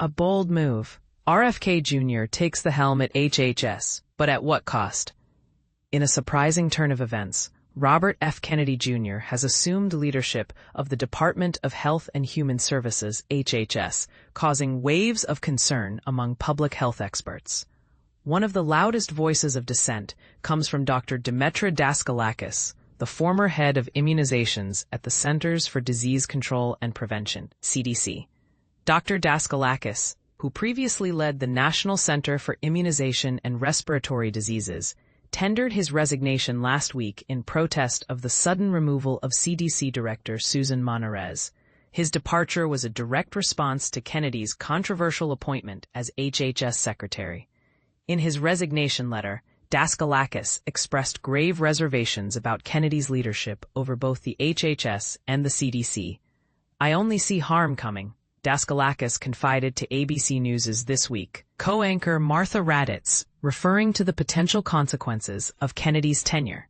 A bold move. RFK Jr. takes the helm at HHS, but at what cost? In a surprising turn of events, Robert F. Kennedy Jr. has assumed leadership of the Department of Health and Human Services, HHS, causing waves of concern among public health experts. One of the loudest voices of dissent comes from Dr. Demetre Daskalakis, the former head of immunizations at the Centers for Disease Control and Prevention, CDC. Dr. Daskalakis, who previously led the National Center for Immunization and Respiratory Diseases, tendered his resignation last week in protest of the sudden removal of CDC Director Susan Monterez. His departure was a direct response to Kennedy's controversial appointment as HHS Secretary. In his resignation letter, Daskalakis expressed grave reservations about Kennedy's leadership over both the HHS and the CDC. "I only see harm coming," Daskalakis confided to ABC News' This Week. Co-anchor Martha Raddatz, referring to the potential consequences of Kennedy's tenure.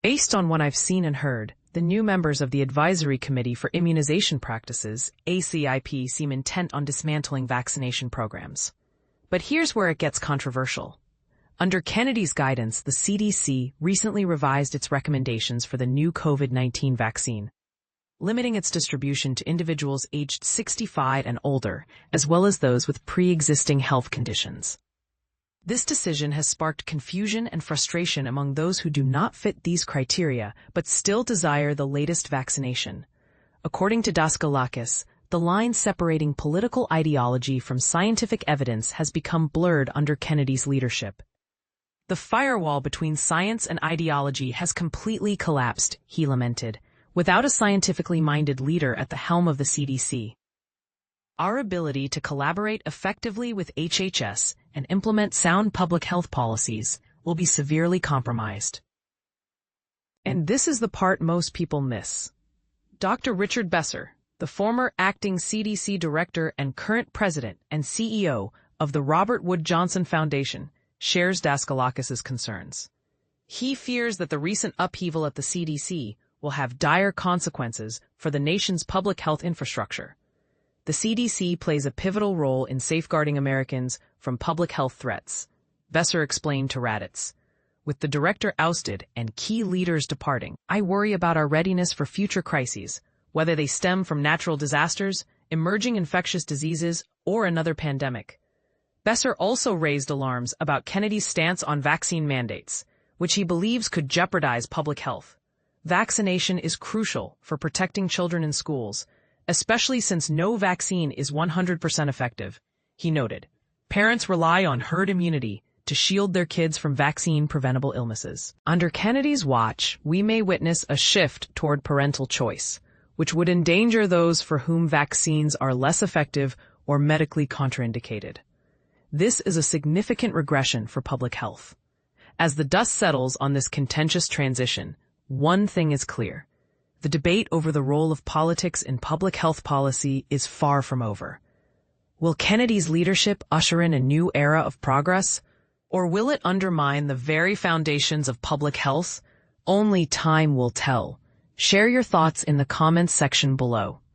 "Based on what I've seen and heard, the new members of the Advisory Committee for Immunization Practices, ACIP, seem intent on dismantling vaccination programs. But here's where it gets controversial. Under Kennedy's guidance, the CDC recently revised its recommendations for the new COVID-19 vaccine, limiting its distribution to individuals aged 65 and older, as well as those with pre-existing health conditions. This decision has sparked confusion and frustration among those who do not fit these criteria but still desire the latest vaccination. According to Daskalakis, the line separating political ideology from scientific evidence has become blurred under Kennedy's leadership. The firewall between science and ideology has completely collapsed, he lamented, without a scientifically minded leader at the helm of the CDC. Our ability to collaborate effectively with HHS and implement sound public health policies will be severely compromised. And this is the part most people miss. Dr. Richard Besser, the former acting CDC director and current president and CEO of the Robert Wood Johnson Foundation, shares Daskalakis' concerns. He fears that the recent upheaval at the CDC will have dire consequences for the nation's public health infrastructure. The CDC plays a pivotal role in safeguarding Americans from public health threats, Besser explained to Raddatz. With the director ousted and key leaders departing, I worry about our readiness for future crises, whether they stem from natural disasters, emerging infectious diseases, or another pandemic. Besser also raised alarms about Kennedy's stance on vaccine mandates, which he believes could jeopardize public health. Vaccination is crucial for protecting children in schools, especially since no vaccine is 100% effective, he noted. Parents rely on herd immunity to shield their kids from vaccine-preventable illnesses. Under Kennedy's watch, we may witness a shift toward parental choice, which would endanger those for whom vaccines are less effective or medically contraindicated. This is a significant regression for public health. As the dust settles on this contentious transition, one thing is clear. The debate over the role of politics in public health policy is far from over. Will Kennedy's leadership usher in a new era of progress? Or will it undermine the very foundations of public health? Only time will tell. Share your thoughts in the comments section below.